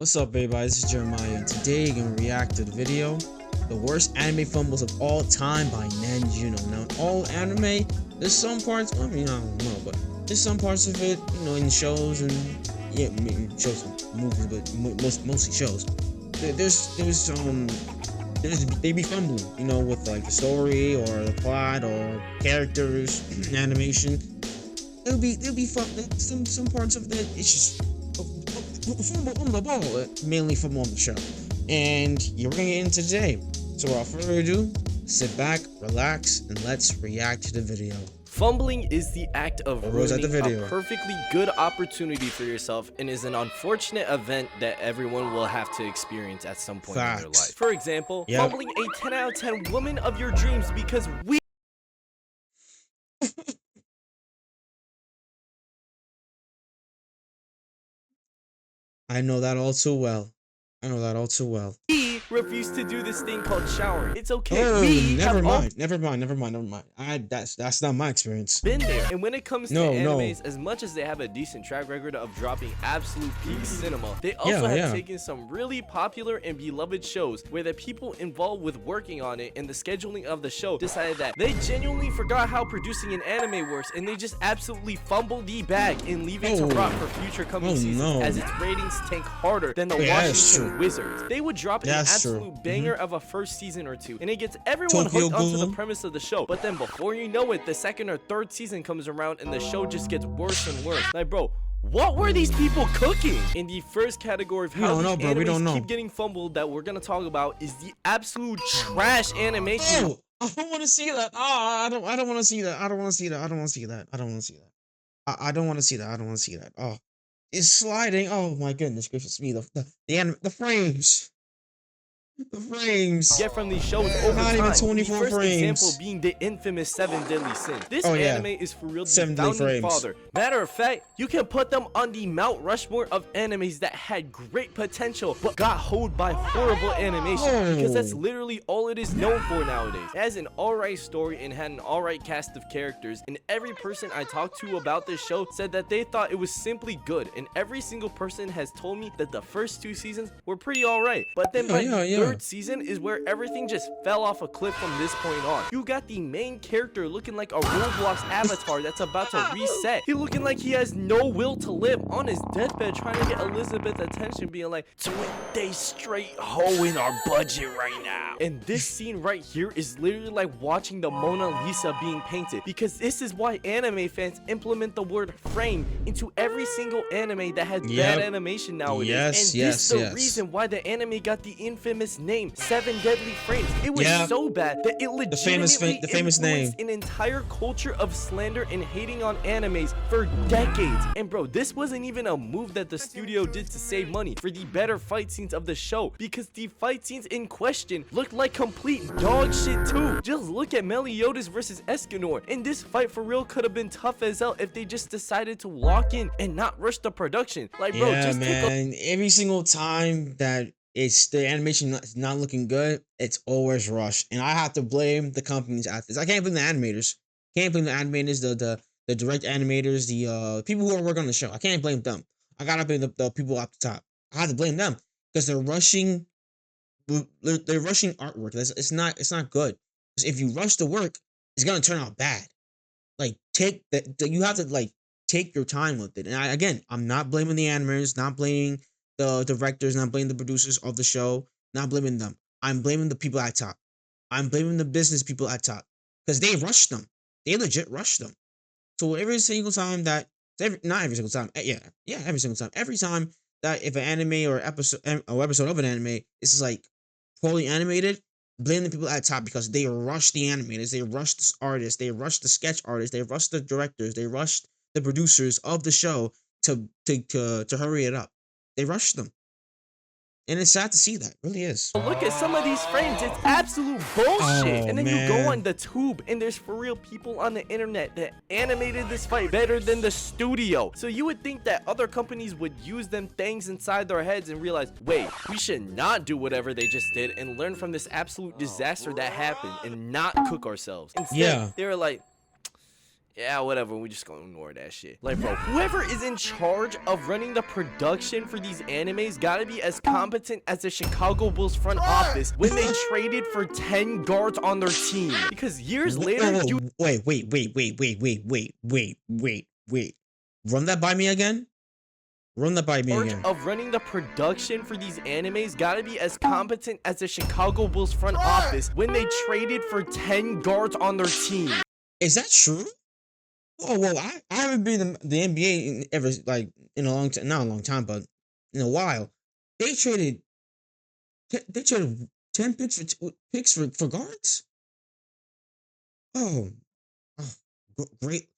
What's up, everybody? This is Jeremiah, and today you're gonna react to the video, "The Worst Anime Fumbles of All Time" by Nanjuno. Now, all anime, there's some parts, I don't know, but there's some parts of it, in shows and shows, movies, but mostly shows. They be fumbling, with like the story or the plot or characters, animation. There'll be fun. Some parts of it, it's just fumble on the ball, mainly fumble on the show. And we're gonna get into today. So without further ado, sit back, relax, and let's react to the video. Fumbling is the act of ruining video. a perfectly good opportunity for yourself and is an unfortunate event that everyone will have to experience at some point in their life. For example, fumbling a 10 out of 10 woman of your dreams because we I know that all too well. refuse to do this thing called shower. It's okay. Oh, never mind. That's not my experience. Been there. And when it comes to animes, as much as they have a decent track record of dropping absolute peak cinema, they also have taken some really popular and beloved shows where the people involved with working on it and the scheduling of the show decided that they genuinely forgot how producing an anime works, and they just absolutely fumble the bag and leave it to rot for future coming seasons as its ratings tank harder than the Washington Wizards. They would drop an absolute banger of a first season or two, and it gets everyone hooked onto the premise of the show. But then before you know it, the second or third season comes around and the show just gets worse and worse. Like, bro, what were these people cooking? In the first category of how these animes keep getting fumbled that we're gonna talk about is the absolute trash animation. I don't want to see that. I don't want to see that. I don't want to see that. Oh, it's sliding. Oh my goodness gracious me. The frames. Get from these shows over not time. Even 24 the first frames. example being the infamous 7 Deadly Sins. This anime is for real the founding father. Matter of fact, you can put them on the Mount Rushmore of animes that had great potential but got hoed by horrible animation, because that's literally all it is known for nowadays. It has an alright story and had an alright cast of characters, and every person I talked to about this show said that they thought it was simply good, and every single person has told me that the first 2 seasons were pretty alright, but then by the third season is where everything just fell off a cliff from this point on. You got the main character looking like a Roblox avatar that's about to reset. He looking like he has no will to live, on his deathbed trying to get Elizabeth's attention, being like, 20 days straight hoeing our budget right now. And this scene right here is literally like watching the Mona Lisa being painted, because this is why anime fans implement the word frame into every single anime that has bad animation nowadays. And this is the reason why the anime got the infamous name 7 Deadly Frames. It was so bad that it legitimately influenced an entire culture of slander and hating on animes for decades. And bro, this wasn't even a move that the studio did to save money for the better fight scenes of the show, because the fight scenes in question looked like complete dog shit too. Just look at Meliodas versus Escanor, and this fight for real could have been tough as hell if they just decided to lock in and not rush the production. Like, bro, just every single time that the animation is not looking good, it's always rushed, and I have to blame the companies at this. I can't blame the animators. The direct animators, the people who are working on the show. I can't blame them. I gotta blame the people up the top. I have to blame them because they're rushing. They're rushing artwork. It's not good. If you rush the work, it's gonna turn out bad. Like, you have to take your time with it. And I'm not blaming the animators, not blaming the directors, not blaming the producers of the show, not blaming them. I'm blaming the people at top. I'm blaming the business people at top, because they rushed them. They legit rushed them. So every single time that, not every single time, every single time, every time that if an anime or episode of an anime is like poorly animated, blame the people at top, because they rushed the animators, they rushed the artists, they rushed the sketch artists, they rushed the directors, they rushed the producers of the show to hurry it up. They rushed them. And it's sad to see that. It really is. Look at some of these frames. It's absolute bullshit. And then you go on the tube, and there's for real people on the internet that animated this fight better than the studio. So you would think that other companies would use them things inside their heads and realize, wait, we should not do whatever they just did and learn from this absolute disaster that happened and not cook ourselves. Instead, they were like, Yeah, whatever, we just gonna ignore that shit. Like, bro, whoever is in charge of running the production for these animes gotta be as competent as the Chicago Bulls front office when they traded for 10 guards on their team. Because years later, wait. Run that by me again? Run that by me again. Of running the production for these animes gotta be as competent as the Chicago Bulls front office when they traded for 10 guards on their team. Is that true? Oh well, I haven't been in the NBA ever like in a long time, not a long time, but in a while. They traded 10 picks for guards. Oh, great.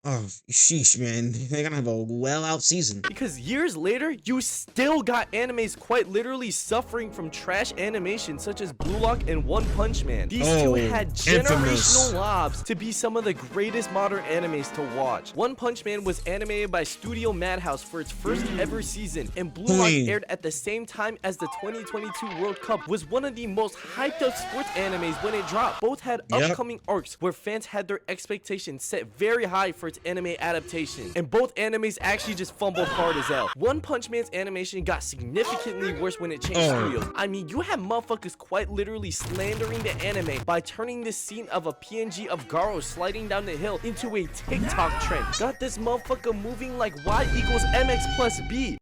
Oh, sheesh, man. They're gonna have a well-out season. Because years later, you still got animes quite literally suffering from trash animation such as Blue Lock and One Punch Man. These two had generational lobs to be some of the greatest modern animes to watch. One Punch Man was animated by Studio Madhouse for its first ever season, and Blue Lock aired at the same time as the 2022 World Cup, was one of the most hyped up sports animes when it dropped. Both had upcoming arcs where fans had their expectations set very high for its anime adaptation, and both animes actually just fumbled hard as hell. One Punch Man's animation got significantly worse when it changed studios. I mean, you have motherfuckers quite literally slandering the anime by turning this scene of a PNG of Garo sliding down the hill into a TikTok trend. Got this motherfucker moving like Y equals MX plus B.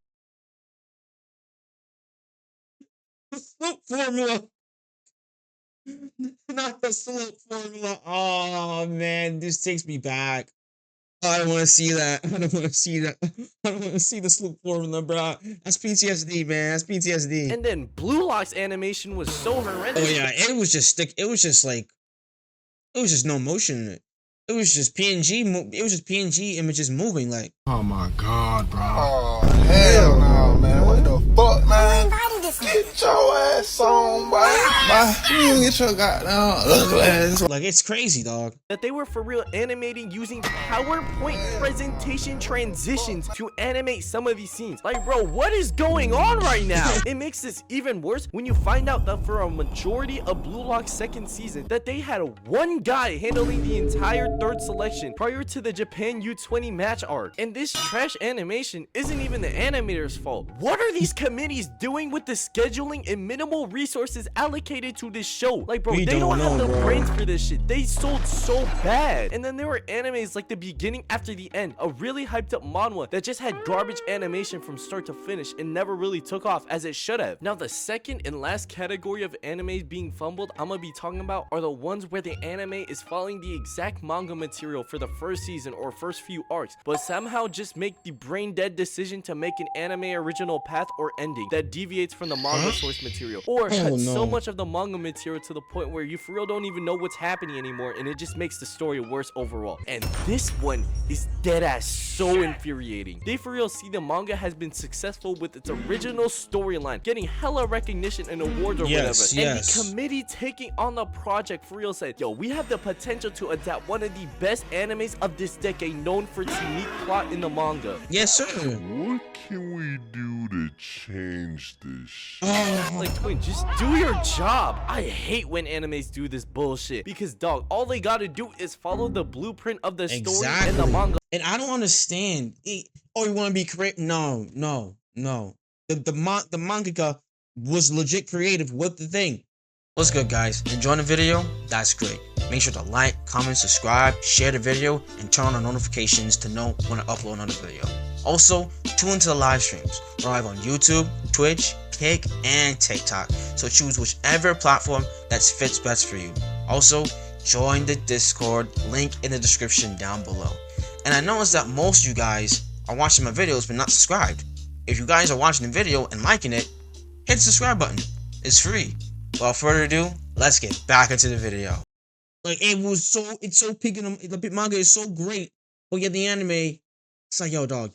The slope formula. Not the slope formula. Oh man, this takes me back. I don't want to see that. I don't want to see that. I don't want to see the sloop formula, bro. That's PTSD, man. That's PTSD. And then Blue Lock's animation was so horrendous. Oh yeah, it was just it was just like, it was just no motion in it. It was just PNG. It was just PNG images moving like. Oh my god, bro. Oh hell no, man. What the fuck, man? Get your ass on, boy. You get your goddamn ugly ass. Like, it's crazy, dog. That they were for real animating using PowerPoint presentation transitions to animate some of these scenes. Like, bro, what is going on right now? It makes this even worse when you find out that for a majority of Blue Lock's second season, that they had one guy handling the entire third selection prior to the Japan U20 match arc. And this trash animation isn't even the animator's fault. What are these committees doing with the scheduling and minimal resources allocated to this show? Like, bro, they don't have the brains for this shit. They sold so bad. And then there were animes like the beginning after the end, a really hyped up manhwa that just had garbage animation from start to finish and never really took off as it should have. Now, the second and last category of animes being fumbled I'm gonna be talking about are the ones where the anime is following the exact manga material for the first season or first few arcs, but somehow just make the brain dead decision to make an anime original path or ending that deviates from the manga source material, or cut so much of the manga material to the point where you for real don't even know what's happening anymore, and it just makes the story worse overall. And this one is dead ass so infuriating. They for real see the manga has been successful with its original storyline, getting hella recognition and awards or whatever, and the committee taking on the project for real said, yo, we have the potential to adapt one of the best animes of this decade, known for its unique plot in the manga. Yes, sir. What can we do to change this? Like, Twin, just do your job. I hate when animes do this bullshit because, dog, all they gotta do is follow the blueprint of the story and the manga. And I don't understand. You want to be creative? No. The mangaka was legit creative with the thing. What's good, guys? Enjoying the video? That's great. Make sure to like, comment, subscribe, share the video, and turn on the notifications to know when I upload another video. Also, tune into the live streams. We're live on YouTube, Twitch, Kick, and TikTok. So choose whichever platform that fits best for you. Also, join the Discord, link in the description down below. And I noticed that most of you guys are watching my videos but not subscribed. If you guys are watching the video and liking it, hit the subscribe button. It's free. Without further ado, let's get back into the video. Like, it's so picking them. The manga is so great, but yet the anime, it's like, yo, dog.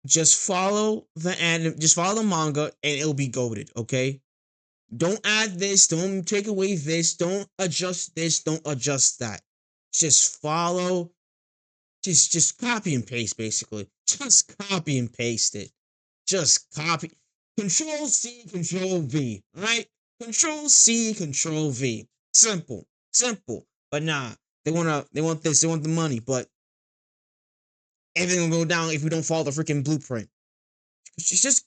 Just follow the anime, just follow the manga, and it'll be goated, okay? Don't add this, don't take away this, don't adjust this, don't adjust that. Just follow, just copy and paste, basically. Just copy and paste it. Just copy. Control C, Control V, right? Control C, Control V. Simple. But nah, They want this, they want the money, but everything will go down if we don't follow the freaking blueprint. Just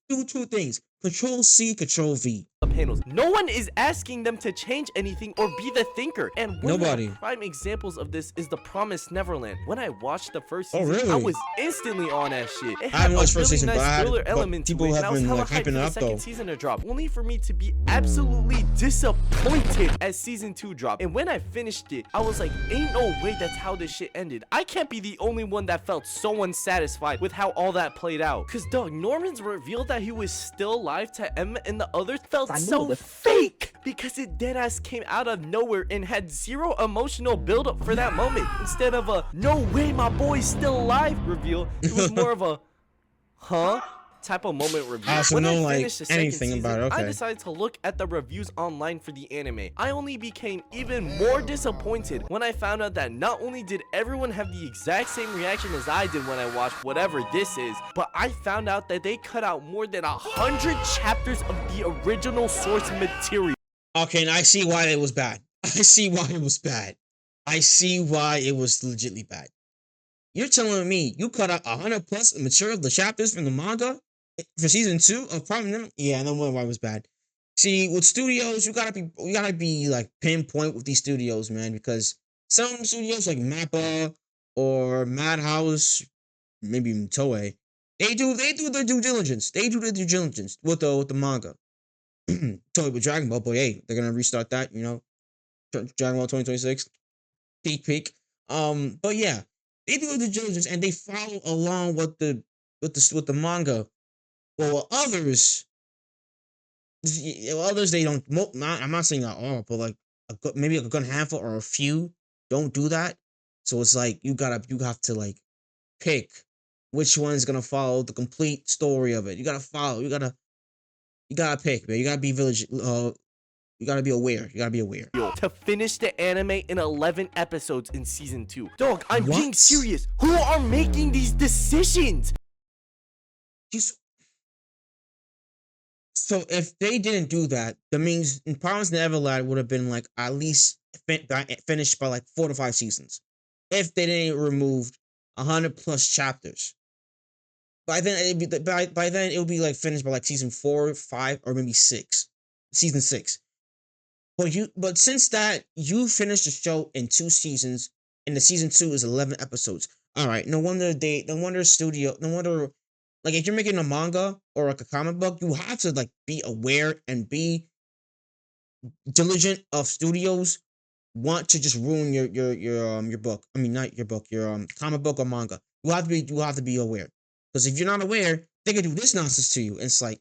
do two things. Control C, Control V. Panels. No one is asking them to change anything or be the thinker. And one of the prime examples of this is The Promised Neverland. When I watched the first season, I was instantly on that shit. It had a really nice thriller element to it, and I was hella hyped for the second season to drop, only for me to be absolutely disappointed as season 2 dropped. And when I finished it, I was like, ain't no way that's how this shit ended. I can't be the only one that felt so unsatisfied with how all that played out. Cause dog, Norman's reveal that he was still alive to Emma and the others felt so fake, because it deadass came out of nowhere and had zero emotional buildup for that moment. Instead of a no way my boy's still alive reveal, it was more of a huh type of moment review. When I finished the second season, I decided to look at the reviews online for the anime. I only became even more disappointed when I found out that not only did everyone have the exact same reaction as I did when I watched whatever this is, but I found out that they cut out more than 100 chapters of the original source material. Okay, now I see why it was bad. I see why it was bad. I see why it was legitimately bad. You're telling me you cut out 100 plus material of the chapters from the manga for season 2 of Problem? Yeah, no wonder why it was bad. See, with studios, you gotta be like pinpoint with these studios, man, because some studios like Mappa or Madhouse, maybe even Toei, they do their due diligence. They do their due diligence with the manga. Toei with Dragon Ball, but hey, they're gonna restart that, you know, Dragon Ball 2026, peak. But yeah, they do the due diligence and they follow along with the manga. Well, others they don't. I'm not saying at all, but like maybe a good handful or a few don't do that. So it's like you have to like pick which one's gonna follow the complete story of it. You gotta pick, man. You gotta be you gotta be aware. To finish the anime in 11 episodes in season 2. Dog, I'm being serious. Who are making these decisions? So if they didn't do that, that means Promised Neverland would have been like at least finished by like 4 to 5 seasons. If they didn't remove 100 plus chapters, by then it would be like finished by like season 4, 5, or maybe 6, season 6. But since that you finished the show in 2 seasons, and the season 2 is 11 episodes. All right, no wonder like if you're making a manga or like a comic book, you have to like be aware and be diligent of studios want to just ruin your book. I mean, not your book, your comic book or manga. You have to be aware, because if you're not aware, they can do this nonsense to you. And it's like,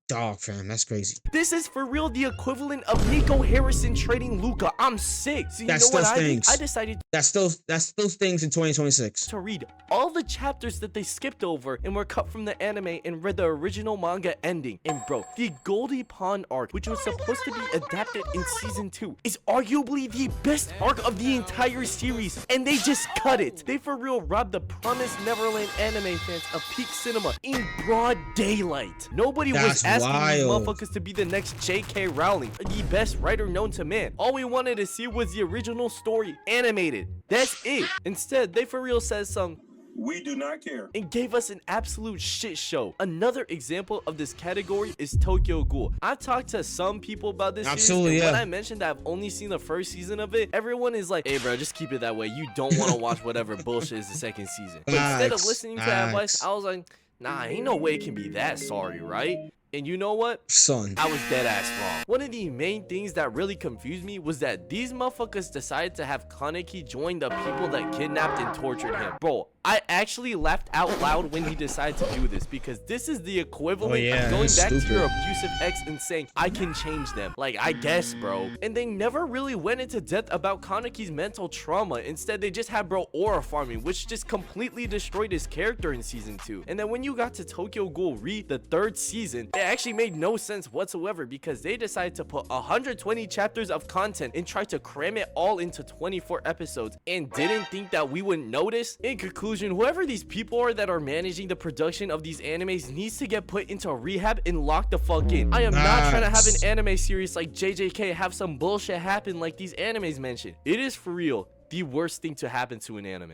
dog, fam, that's crazy. This is for real the equivalent of Nico Harrison trading Luka. I'm sick. So you know what I did? I decided that's those things in 2026 to read all the chapters that they skipped over and were cut from the anime and read the original manga ending. And bro, the Goldie Pond arc, which was supposed to be adapted in season 2, is arguably the best arc of the entire series, and they just cut it. They for real robbed the Promised Neverland anime fans of peak cinema in broad daylight. Nobody was asking these motherfuckers to be the next J.K. Rowling, the best writer known to man. All we wanted to see was the original story animated. That's it. Instead, they for real said some "We do not care" and gave us an absolute shit show. Another example of this category is Tokyo Ghoul. I've talked to some people about this series, and when I mentioned that I've only seen the first season of it, everyone is like, hey bro, just keep it that way. You don't want to watch whatever bullshit is the second season. But instead of listening to that advice, I was like, nah, ain't no way it can be that sorry, right? And you know what? Son, I was dead ass wrong. One of the main things that really confused me was that these motherfuckers decided to have Kaneki join the people that kidnapped and tortured him. Bro, I actually laughed out loud when he decided to do this, because this is the equivalent of going back to your abusive ex and saying, I can change them. Like, I guess, bro. And they never really went into depth about Kaneki's mental trauma. Instead, they just had bro aura farming, which just completely destroyed his character in season 2. And then when you got to Tokyo Ghoul Re, the 3rd season, it actually made no sense whatsoever, because they decided to put 120 chapters of content and try to cram it all into 24 episodes and didn't think that we would notice. In conclusion, conclusion, whoever these people are that are managing the production of these animes needs to get put into rehab and locked the fuck in. I am not trying to have an anime series like JJK have some bullshit happen like these animes mentioned. It is for real the worst thing to happen to an anime.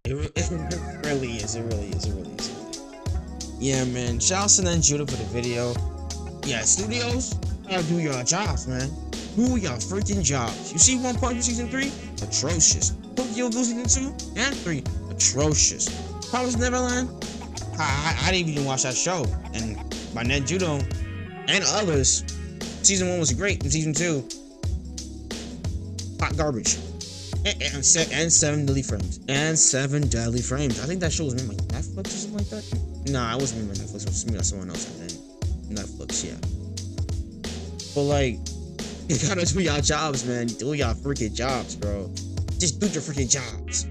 It really is. Yeah, man. Shout out to then Judah for the video. Yeah, studios, gotta do your jobs, man. Do your freaking jobs. You see One Punch Man season 3? Atrocious. Tokyo Ghoul season 2 and 3? Atrocious. Promised Neverland? I didn't even watch that show. And by Ned Judo and others, season 1 was great. And season 2, hot garbage. And 7 Deadly Frames. And 7 Deadly Frames. I think that show was made by Netflix or something like that. Nah, it wasn't made by Netflix. It was made by someone else, I think. Netflix, yeah. But like, you gotta do y'all jobs, man. Do y'all freaking jobs, bro. Just do your freaking jobs.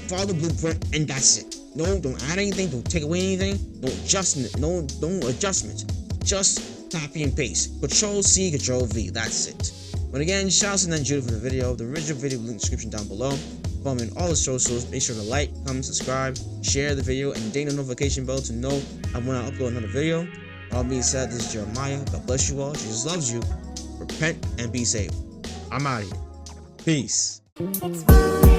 Follow the blueprint, and that's it. No, don't add anything. Don't take away anything. No adjustment. No adjustments. Just copy and paste. Control C, Control V. That's it. But again, shout out to Judah for the video. The original video will link in the description down below. Follow me on all the socials. Make sure to like, comment, subscribe, share the video, and ding the notification bell to know when I upload another video. All being said, this is Jeremiah. God bless you all. Jesus loves you. Repent and be saved. I'm out of here. Peace. It's fine.